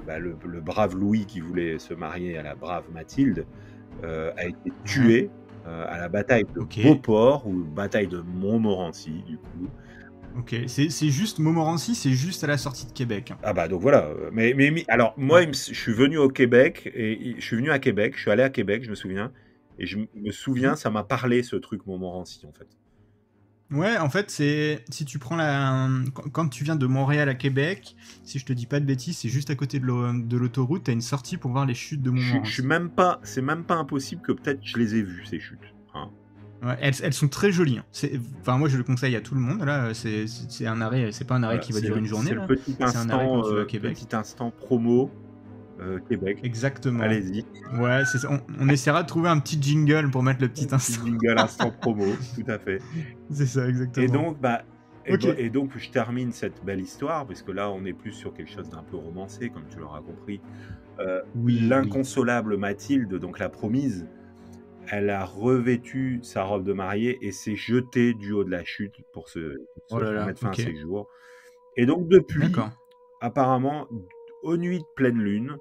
le brave Louis qui voulait se marier à la brave Mathilde a été tué à la bataille de Beauport ou bataille de Montmorency du coup. Ok, c'est juste Montmorency, c'est juste à la sortie de Québec. Ah bah donc voilà. Mais alors moi, je suis venu au Québec et je suis venu à Québec, je suis allé à Québec, je me souviens, et je me souviens, ça m'a parlé ce truc Montmorency en fait. Ouais, en fait, c'est si tu prends quand tu viens de Montréal à Québec, si je te dis pas de bêtises, c'est juste à côté de l'autoroute, t'as une sortie pour voir les chutes de Montmorency. C'est même pas impossible que peut-être je les ai vues ces chutes. Hein. Ouais, elles sont très jolies. Enfin, moi, je le conseille à tout le monde. Là, c'est un arrêt, c'est pas un arrêt qui va durer une journée. C'est un arrêt quand tu vas à Québec. Petit instant promo. Québec. Exactement. Allez-y. Ouais, on essaiera de trouver un petit jingle pour mettre le petit instant. Jingle instant promo, tout à fait. C'est ça, exactement. Et donc, je termine cette belle histoire, parce que là, on est plus sur quelque chose d'un peu romancé, comme tu l'auras compris. L'inconsolable Mathilde, donc la promise, elle a revêtu sa robe de mariée et s'est jetée du haut de la chute pour mettre fin à ses jours. Et donc, depuis, apparemment, aux nuits de pleine lune,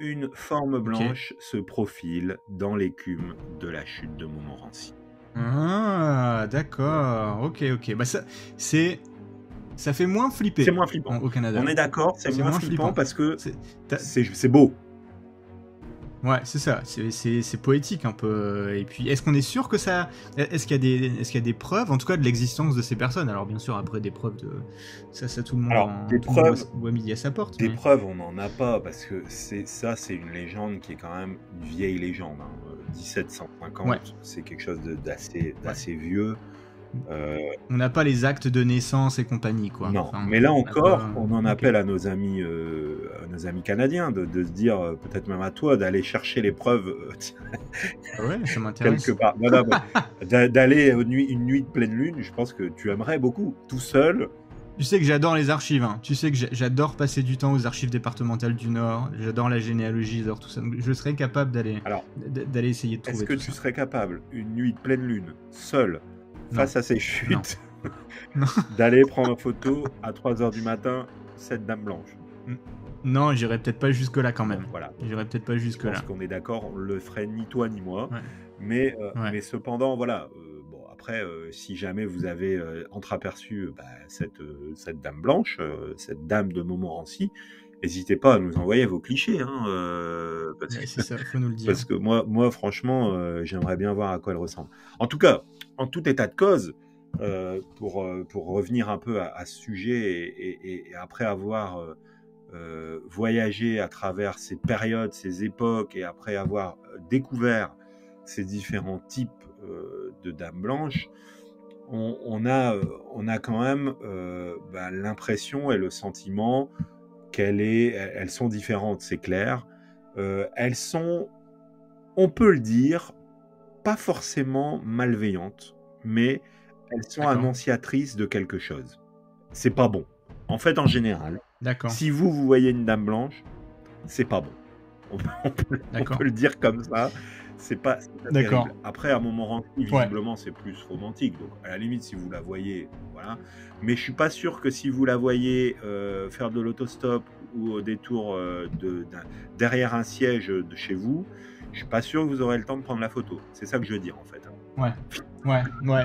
une forme blanche se profile dans l'écume de la chute de Montmorency. Ah, d'accord. Ok. Bah ça fait moins flipper. C'est moins flippant au Canada. On est d'accord, c'est moins flippant parce que c'est beau. Ouais, c'est ça. C'est poétique un peu. Et puis, est-ce qu'on est sûr que est-ce qu'il y a des preuves, en tout cas, de l'existence de ces personnes? Alors, bien sûr, après des preuves de ça, tout le monde. Alors, des preuves, voit midi à sa porte. Des preuves, on n'en a pas parce que c'est une légende qui est quand même une vieille légende. Hein. 1750, c'est quelque chose d'assez vieux. On n'a pas les actes de naissance et compagnie, quoi. Non, mais là encore, on en appelle à nos amis canadiens de se dire, peut-être même à toi, d'aller chercher les preuves. Ouais, ça m'intéresse. Quelque part. Voilà, d'aller une nuit de pleine lune, je pense que tu aimerais beaucoup, tout seul. Tu sais que j'adore les archives, hein. Tu sais que j'adore passer du temps aux archives départementales du Nord, j'adore la généalogie, j'adore tout ça. Donc, je serais capable d'aller essayer de trouver. Est-ce que tu serais capable, une nuit de pleine lune, seul, face à ces chutes, d'aller prendre en photo à 3h du matin cette dame blanche? Non, j'irais peut-être pas jusque-là quand même. Voilà. J'irais peut-être pas jusque-là. Je pense qu'on est d'accord, on le ferait ni toi ni moi. Ouais. Mais cependant, voilà. Après, si jamais vous avez entreaperçu cette dame blanche, cette dame de Montmorency, n'hésitez pas à nous envoyer vos clichés. Hein, c'est ça, faut nous le dire. Parce que moi franchement, j'aimerais bien voir à quoi elle ressemble. En tout cas, en tout état de cause, pour revenir un peu à ce sujet et après avoir voyagé à travers ces périodes, ces époques, et après avoir découvert ces différents types de dames blanches, on a quand même l'impression et le sentiment qu'elles sont différentes, c'est clair, elles sont, on peut le dire, pas forcément malveillantes, mais elles sont D'accord. annonciatrices de quelque chose. C'est pas bon. En fait, en général, D'accord. si vous voyez une dame blanche, c'est pas bon. On D'accord. peut le dire comme ça. C'est pas D'accord. terrible. Après, à Montmorency, Ouais. visiblement, c'est plus romantique. Donc, à la limite, si vous la voyez, voilà. Mais je suis pas sûr que si vous la voyez faire de l'autostop ou au détour derrière un siège de chez vous, je suis pas sûr que vous aurez le temps de prendre la photo. C'est ça que je veux dire, en fait. Ouais.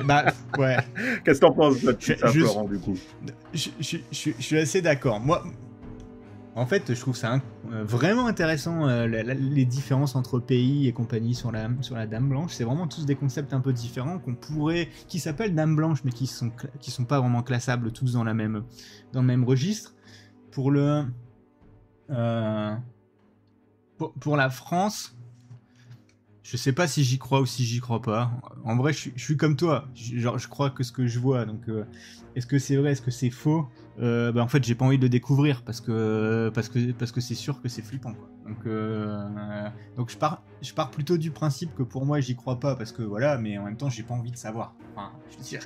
Bah, ouais. Qu'est-ce que t'en penses, toi, de tout ça, Je- Florent, du coup? Je suis assez d'accord. Moi, en fait, je trouve ça vraiment intéressant, les différences entre pays et compagnie sur la Dame Blanche. C'est vraiment tous des concepts un peu différents qui s'appellent Dame Blanche, mais qui sont pas vraiment classables tous dans le même registre. Pour la France, je sais pas si j'y crois ou si j'y crois pas. En vrai, je suis comme toi. Je crois que ce que je vois. Donc, est-ce que c'est vrai, est-ce que c'est faux? En fait, j'ai pas envie de le découvrir parce que c'est sûr que c'est flippant, quoi. Donc je pars plutôt du principe que pour moi, j'y crois pas parce que voilà, mais en même temps, j'ai pas envie de savoir. Enfin, je veux dire.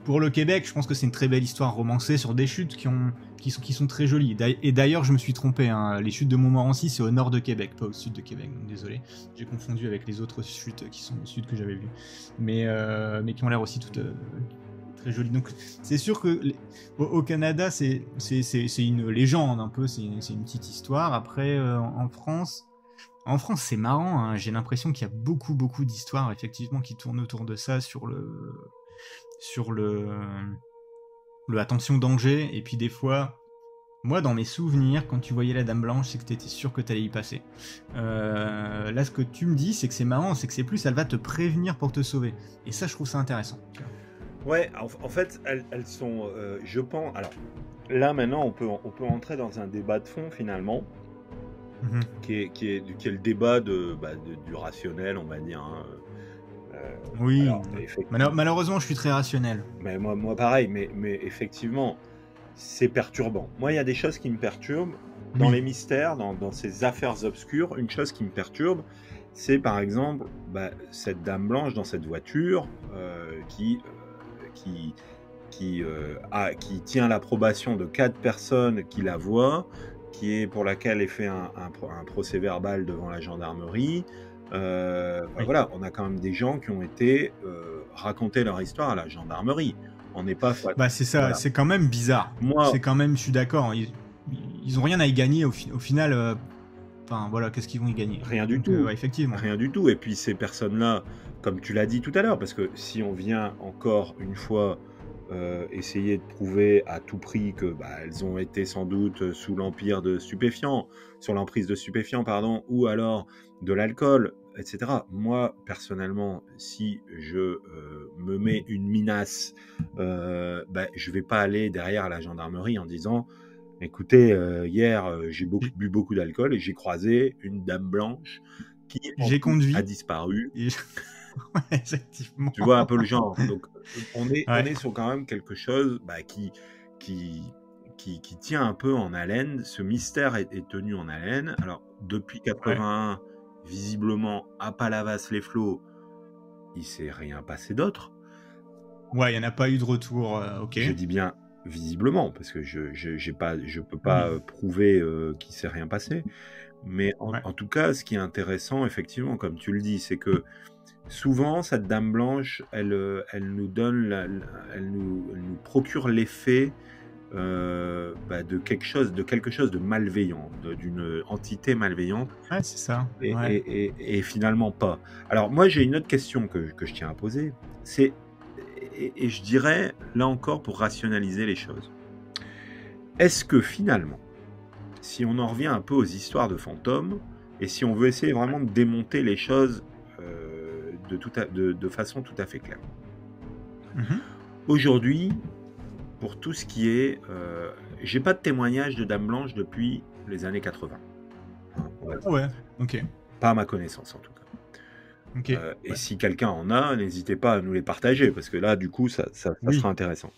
Pour le Québec, je pense que c'est une très belle histoire romancée sur des chutes qui sont très jolies. Et d'ailleurs, je me suis trompé, hein. Les chutes de Montmorency, c'est au nord de Québec, pas au sud de Québec. Donc désolé, j'ai confondu avec les autres chutes qui sont au sud que j'avais vues, mais qui ont l'air aussi toutes très jolies. Donc c'est sûr que au Canada, c'est une légende un peu, c'est une petite histoire. Après, en France, c'est marrant, hein. J'ai l'impression qu'il y a beaucoup d'histoires effectivement qui tournent autour de ça sur le attention danger. Et puis des fois, moi dans mes souvenirs, quand tu voyais la Dame Blanche, c'est que t'étais sûr que t'allais y passer. Là, ce que tu me dis, c'est que c'est marrant, c'est que c'est plus elle va te prévenir pour te sauver. Et ça, je trouve ça intéressant. Ouais, en fait, elles sont, je pense. Alors là, maintenant, on peut entrer dans un débat de fond finalement, qui est le débat du rationnel, on va dire. Hein. Oui. Alors, Malheureusement, je suis très rationnel. Mais moi pareil, mais effectivement, c'est perturbant. Moi, il y a des choses qui me perturbent dans les mystères, dans ces affaires obscures. Une chose qui me perturbe, c'est par exemple cette dame blanche dans cette voiture qui tient l'approbation de 4 personnes qui la voient, pour laquelle est fait un procès verbal devant la gendarmerie. Voilà, on a quand même des gens qui ont été raconter leur histoire à la gendarmerie. On n'est pas... c'est ça, voilà. C'est quand même bizarre. C'est quand même, je suis d'accord, ils ont rien à y gagner au final. Enfin voilà, qu'est-ce qu'ils vont y gagner? Rien du tout. Effectivement. Rien du tout. Et puis ces personnes-là, comme tu l'as dit tout à l'heure, parce que si on vient encore une fois essayer de prouver à tout prix que elles ont été sans doute sous l'emprise de stupéfiants, ou alors de l'alcool, etc. Moi, personnellement, si je me mets une minace, je vais pas aller derrière la gendarmerie en disant écoutez, hier, j'ai bu beaucoup d'alcool et j'ai croisé une dame blanche qui a disparu. Ouais, effectivement. Tu vois un peu le genre. Donc, on est sur quand même quelque chose qui tient un peu en haleine. Ce mystère est tenu en haleine. Alors, depuis 81, visiblement, à Palavas-les-Flots, il s'est rien passé d'autre. Ouais, il n'y en a pas eu de retour. Ok. Je dis bien visiblement, parce que je peux pas prouver qu'il s'est rien passé. Mais en tout cas, ce qui est intéressant, effectivement, comme tu le dis, c'est que souvent, cette dame blanche, elle nous donne, elle nous procure l'effet de quelque chose de malveillant, d'une entité malveillante. Ouais, c'est ça. Et finalement pas. Alors moi, j'ai une autre question que je tiens à poser. C'est, et je dirais, là encore, pour rationaliser les choses. Est-ce que finalement, si on en revient un peu aux histoires de fantômes, et si on veut essayer vraiment de démonter les choses de façon tout à fait claire. Aujourd'hui, pour tout ce qui est... j'ai pas de témoignage de Dame Blanche depuis les années 80. Ouais, ok. Pas à ma connaissance, en tout cas. Okay. Et si quelqu'un en a, n'hésitez pas à nous les partager, parce que là, du coup, ça sera intéressant.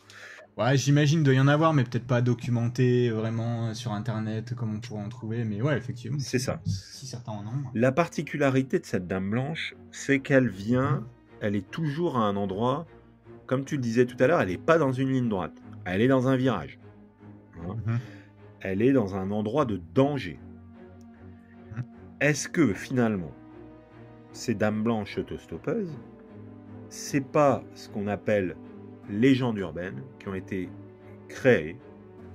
Ouais, j'imagine de y en avoir, mais peut-être pas documenté vraiment sur Internet comme on pourrait en trouver. Mais ouais, effectivement, C'est ça. si certains en ont. La particularité de cette Dame Blanche, c'est qu'elle vient, elle est toujours à un endroit, comme tu le disais tout à l'heure, elle n'est pas dans une ligne droite, elle est dans un virage. Hein. Elle est dans un endroit de danger. Est-ce que finalement, ces Dames Blanches autostoppeuses, c'est pas ce qu'on appelle légendes urbaines qui ont été créées,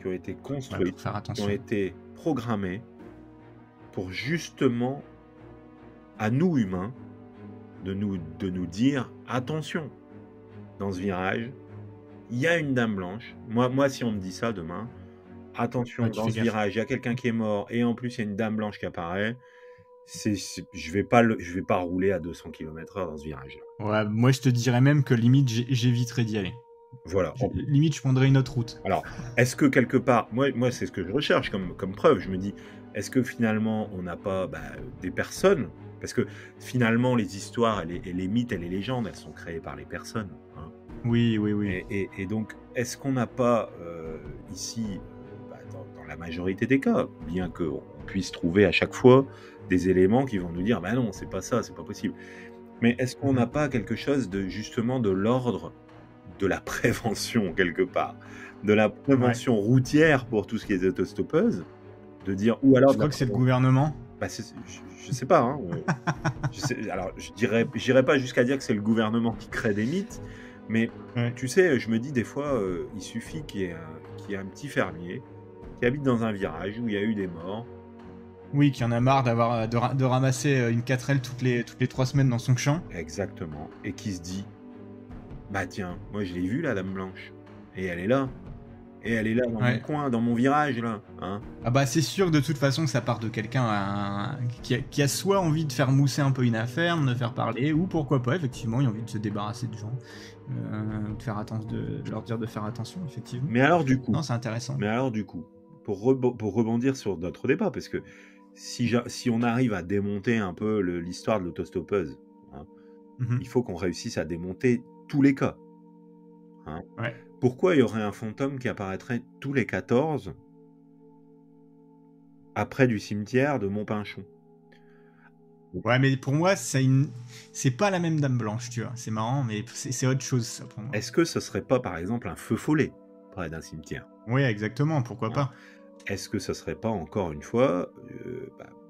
qui ont été construites, qui ont été programmées pour justement, à nous humains, de nous dire attention, dans ce virage, il y a une Dame Blanche. Moi, si on me dit ça demain, attention, dans ce virage, il y a quelqu'un qui est mort et en plus il y a une Dame Blanche qui apparaît. Je vais pas rouler à 200 km/h dans ce virage. Ouais, moi je te dirais même que limite j'éviterais d'y aller. Voilà. Limite je prendrais une autre route. Alors, est-ce que quelque part, moi c'est ce que je recherche comme preuve, je me dis, est-ce que finalement on n'a pas des personnes, parce que finalement les histoires et les mythes et les légendes, elles sont créées par les personnes. Hein. Oui. Et donc, est-ce qu'on n'a pas ici, dans la majorité des cas, bien qu'on puisse trouver à chaque fois des éléments qui vont nous dire, non, c'est pas ça, c'est pas possible. Mais est-ce qu'on n'a pas quelque chose de justement de l'ordre de la prévention quelque part, de la prévention routière pour tout ce qui est autostoppeuse, de dire, ou alors... Je crois que c'est le gouvernement. Je sais pas. Hein, alors, j'irais pas jusqu'à dire que c'est le gouvernement qui crée des mythes, mais tu sais, je me dis des fois, il suffit qu'il y ait un petit fermier qui habite dans un virage où il y a eu des morts. Oui, qui en a marre de ramasser une 4L toutes les 3 semaines dans son champ. Exactement. Et qui se dit, tiens, moi je l'ai vue la Dame Blanche. Et elle est là. Et elle est là dans mon coin, dans mon virage là. Hein. C'est sûr que de toute façon que ça part de quelqu'un qui a soit envie de faire mousser un peu une affaire, de faire parler, ou pourquoi pas, effectivement, il a envie de se débarrasser de gens. De leur dire de faire attention, effectivement. Mais alors du coup... Non, c'est intéressant. Mais alors du coup, pour rebondir sur notre débat, parce que si on arrive à démonter un peu l'histoire de l'autostoppeuse, hein, il faut qu'on réussisse à démonter tous les cas. Hein. Pourquoi il y aurait un fantôme qui apparaîtrait tous les 14 après du cimetière de Montpinchon? Ouais, mais pour moi, c'est pas la même Dame Blanche, tu vois. C'est marrant, mais c'est autre chose, ça, pour moi. Est-ce que ce serait pas, par exemple, un feu follet près d'un cimetière? Oui, exactement, pourquoi pas. Est-ce que ce serait pas, encore une fois,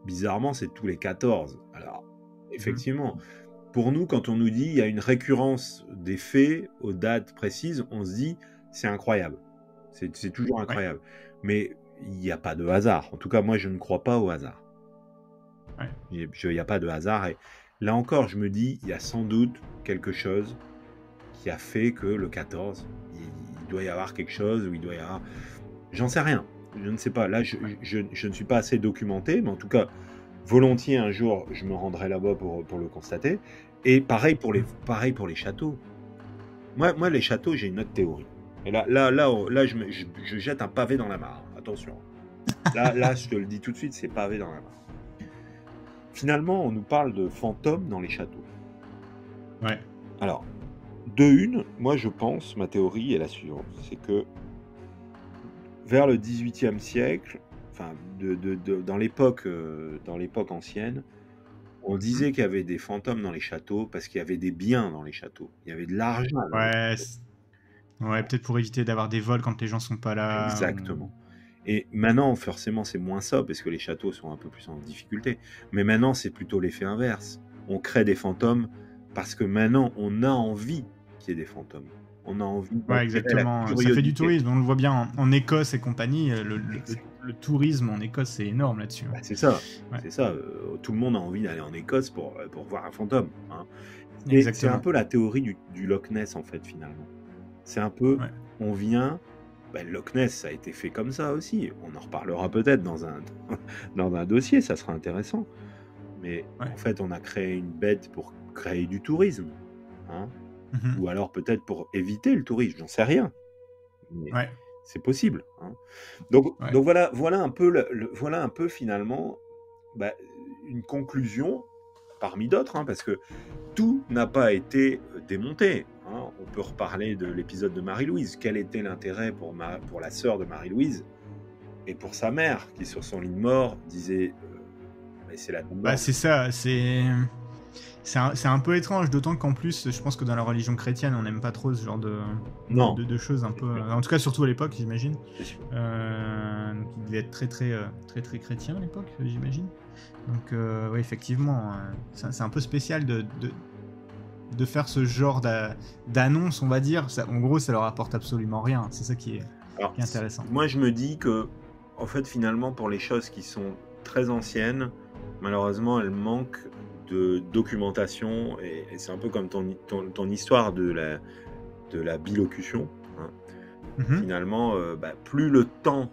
bizarrement, c'est tous les 14. Alors, effectivement, pour nous, quand on nous dit il y a une récurrence des faits aux dates précises, on se dit c'est incroyable. C'est toujours incroyable. Mais il n'y a pas de hasard. En tout cas, moi, je ne crois pas au hasard. Il n'y a pas de hasard. Et là encore, je me dis, il y a sans doute quelque chose qui a fait que le 14, il doit y avoir quelque chose, ou il doit y avoir... J'en sais rien. Je ne sais pas. Là, je ne suis pas assez documenté, mais en tout cas, volontiers, un jour, je me rendrai là-bas pour le constater. Et pareil pour les châteaux. Moi, les châteaux, j'ai une autre théorie. Et là je jette un pavé dans la mare. Attention. Là, je te le dis tout de suite, c'est pavé dans la mare. Finalement, on nous parle de fantômes dans les châteaux. Ouais. Alors, de une, moi, je pense, ma théorie est la suivante. C'est que vers le XVIIIe siècle, enfin, dans l'époque ancienne, on disait qu'il y avait des fantômes dans les châteaux parce qu'il y avait des biens dans les châteaux. Il y avait de l'argent. Ouais, peut-être pour éviter d'avoir des vols quand les gens sont pas là. Exactement. Et maintenant, forcément, c'est moins ça parce que les châteaux sont un peu plus en difficulté. Mais maintenant, c'est plutôt l'effet inverse. On crée des fantômes parce que maintenant, on a envie qu'il y ait des fantômes. On a envie. Ouais, exactement. Ça fait du tourisme. On le voit bien en Écosse et compagnie. Le tourisme en Écosse, c'est énorme là-dessus. C'est ça. Ouais. C'est ça. Tout le monde a envie d'aller en Écosse pour voir un fantôme. Hein. Et c'est un peu la théorie du Loch Ness, en fait, finalement. C'est un peu, on vient... le Loch Ness, ça a été fait comme ça aussi. On en reparlera peut-être dans un dossier, ça sera intéressant. Mais en fait, on a créé une bête pour créer du tourisme. Hein. Ou alors peut-être pour éviter le tourisme, j'en sais rien. Mais c'est possible. Hein. Donc voilà un peu finalement une conclusion parmi d'autres, hein, parce que tout n'a pas été démonté. hein, on peut reparler de l'épisode de Marie-Louise. Quel était l'intérêt pour la sœur de Marie-Louise et pour sa mère, qui sur son lit de mort disait mais c'est la Dame Blanche. C'est ça, c'est un peu étrange, d'autant qu'en plus, je pense que dans la religion chrétienne, on n'aime pas trop ce genre de choses un peu. En tout cas, surtout à l'époque, j'imagine. Donc, il devait être très chrétien à l'époque, j'imagine. Donc, oui, effectivement, c'est un peu spécial de faire ce genre d'annonce, on va dire. Ça, en gros, ça leur apporte absolument rien. C'est ça qui est intéressant. Moi, je me dis que, en fait, finalement, pour les choses qui sont très anciennes, malheureusement, elles manquent de documentation, et c'est un peu comme ton histoire de la bilocution, hein. Finalement, plus le temps,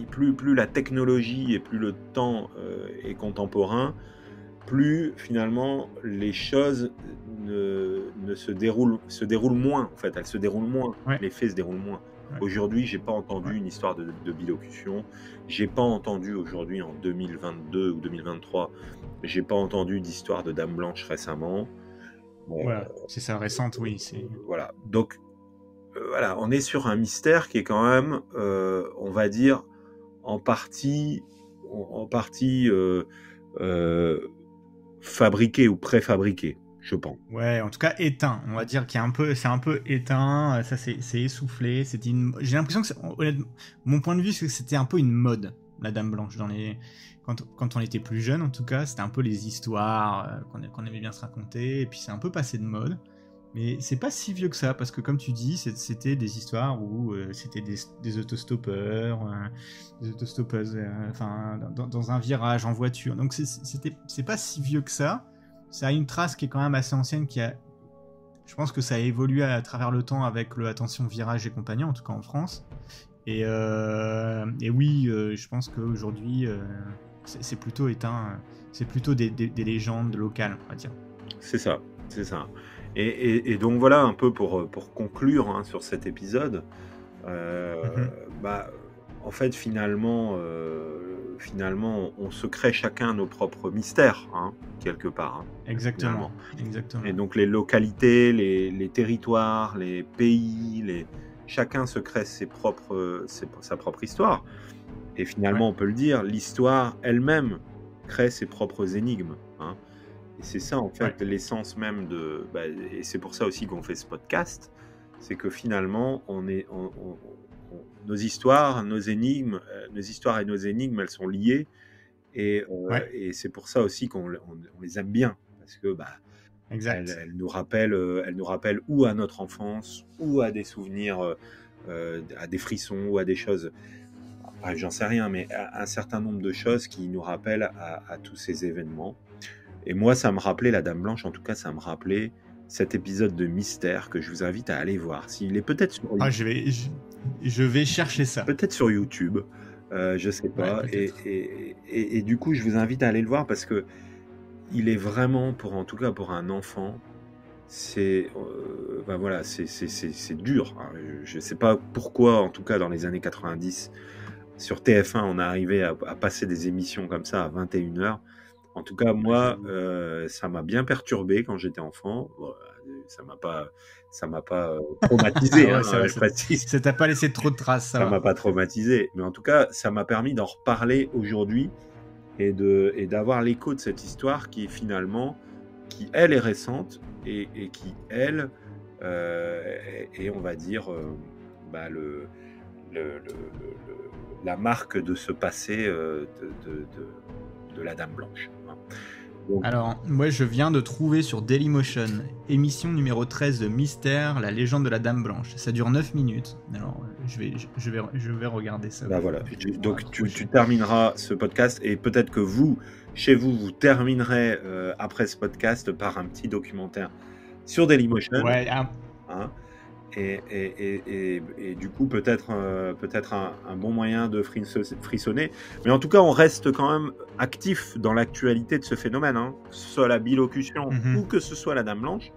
plus la technologie et plus le temps est contemporain, plus finalement les choses se déroulent moins, en fait, elles se déroulent moins, les faits se déroulent moins. Aujourd'hui, j'ai pas entendu une histoire de bilocution. J'ai pas entendu aujourd'hui, en 2022 ou 2023, j'ai pas entendu d'histoire de Dame Blanche récemment. C'est ça, récente, oui. Voilà. Donc, voilà, on est sur un mystère qui est quand même, on va dire, en partie fabriqué ou préfabriqué, je pense. Ouais, en tout cas éteint. On va dire c'est un peu éteint. Ça, c'est essoufflé. J'ai l'impression que, honnêtement, mon point de vue, c'est que c'était un peu une mode, la Dame Blanche, quand on était plus jeune, en tout cas, c'était un peu les histoires qu'on aimait bien se raconter. Et puis c'est un peu passé de mode. Mais c'est pas si vieux que ça, parce que comme tu dis, c'était des histoires où c'était des autostoppeurs, des autostoppeuses, dans un virage en voiture. Donc c'est pas si vieux que ça. Ça a une trace qui est quand même assez ancienne, je pense que ça a évolué à travers le temps avec le Attention Virage et compagnie, en tout cas en France. Et oui, je pense qu'aujourd'hui, c'est plutôt éteint. C'est plutôt des légendes locales, on va dire. C'est ça. Et donc voilà un peu pour conclure, hein, sur cet épisode. En fait, finalement, on se crée chacun nos propres mystères, hein, quelque part. Hein, exactement. Et donc les localités, les territoires, les pays, chacun se crée sa propre histoire. Et finalement, on peut le dire, l'histoire elle-même crée ses propres énigmes. Hein. Et c'est ça, en fait, l'essence même et c'est pour ça aussi qu'on fait ce podcast, c'est que finalement, nos histoires et nos énigmes, elles sont liées, et c'est pour ça aussi qu'on les aime bien, parce que elles nous rappellent ou à notre enfance, ou à des souvenirs, à des frissons, ou à des choses, j'en sais rien, mais à un certain nombre de choses qui nous rappellent à tous ces événements. Et moi, ça me rappelait la Dame Blanche, en tout cas, ça me rappelait cet épisode de mystère que je vous invite à aller voir. S'il est peut-être sur je vais chercher ça. Peut-être sur YouTube, je sais pas. Et du coup, je vous invite à aller le voir, parce que il est vraiment, en tout cas pour un enfant, c'est dur. Hein. Je sais pas pourquoi, en tout cas dans les années 90, sur TF1, on a arrivé à passer des émissions comme ça à 21h. En tout cas, moi, ça m'a bien perturbé quand j'étais enfant. Bon, ça m'a pas traumatisé, je précise. Ça t'a pas laissé trop de traces, ça m'a pas traumatisé. Mais en tout cas, ça m'a permis d'en reparler aujourd'hui et d'avoir l'écho de cette histoire qui elle est récente et qui, elle, est, on va dire, la marque de ce passé de la Dame Blanche. Donc, alors, moi je viens de trouver sur Dailymotion, émission numéro 13 de Mystère, la légende de la Dame Blanche. Ça dure 9 minutes. Alors, je vais regarder ça. Voilà. Donc, tu termineras ce podcast, et peut-être que chez vous terminerez après ce podcast par un petit documentaire sur Dailymotion. Ouais, hein. Et du coup, peut-être un bon moyen de frissonner. Mais en tout cas, on reste quand même actif dans l'actualité de ce phénomène, hein. Que ce soit la bilocution ou que ce soit la Dame Blanche.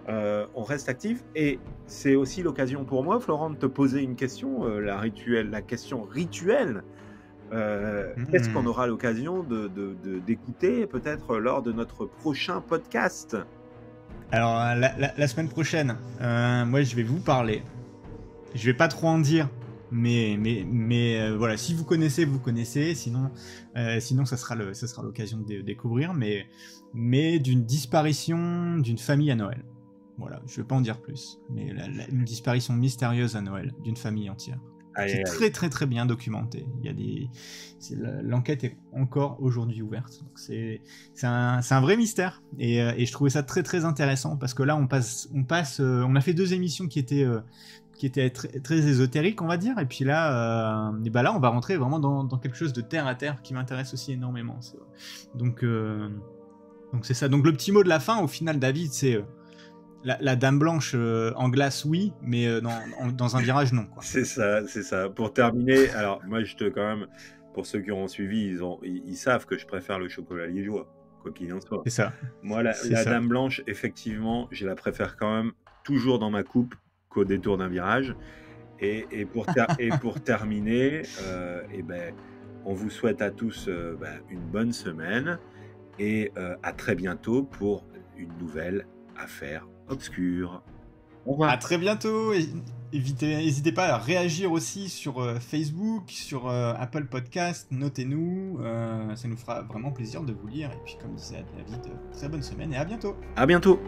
On reste actif. Et c'est aussi l'occasion pour moi, Florent, de te poser une question, la question rituelle. Qu'est-ce qu'on aura l'occasion d'écouter peut-être lors de notre prochain podcast ? Alors, la semaine prochaine, moi, je vais vous parler. Je vais pas trop en dire, mais voilà, si vous connaissez, vous connaissez. Sinon, ça sera l'occasion de découvrir. Mais d'une disparition d'une famille à Noël. Voilà, je vais pas en dire plus. Mais une disparition mystérieuse à Noël d'une famille entière. C'est très très très bien documenté. L'enquête est encore aujourd'hui ouverte. Donc c'est un vrai mystère et je trouvais ça très très intéressant parce que là on a fait 2 émissions qui étaient très, très ésotériques, on va dire, et puis là on va rentrer vraiment dans quelque chose de terre à terre qui m'intéresse aussi énormément. Donc c'est ça. Donc le petit mot de la fin au final, David, c'est la Dame Blanche en glace, oui, mais dans un virage, non. Quoi. C'est ça. Pour terminer, alors moi, quand même, pour ceux qui auront suivi, ils savent que je préfère le chocolat liégeois, quoi qu'il en soit. C'est ça. Moi, la Dame Blanche, effectivement, je la préfère quand même toujours dans ma coupe qu'au détour d'un virage. Et pour terminer, on vous souhaite à tous une bonne semaine et à très bientôt pour une nouvelle affaire obscure. Au revoir. À très bientôt. N'hésitez pas à réagir aussi sur Facebook, sur Apple Podcast. Notez-nous. Ça nous fera vraiment plaisir de vous lire. Et puis, comme disait David, très bonne semaine et à bientôt. À bientôt.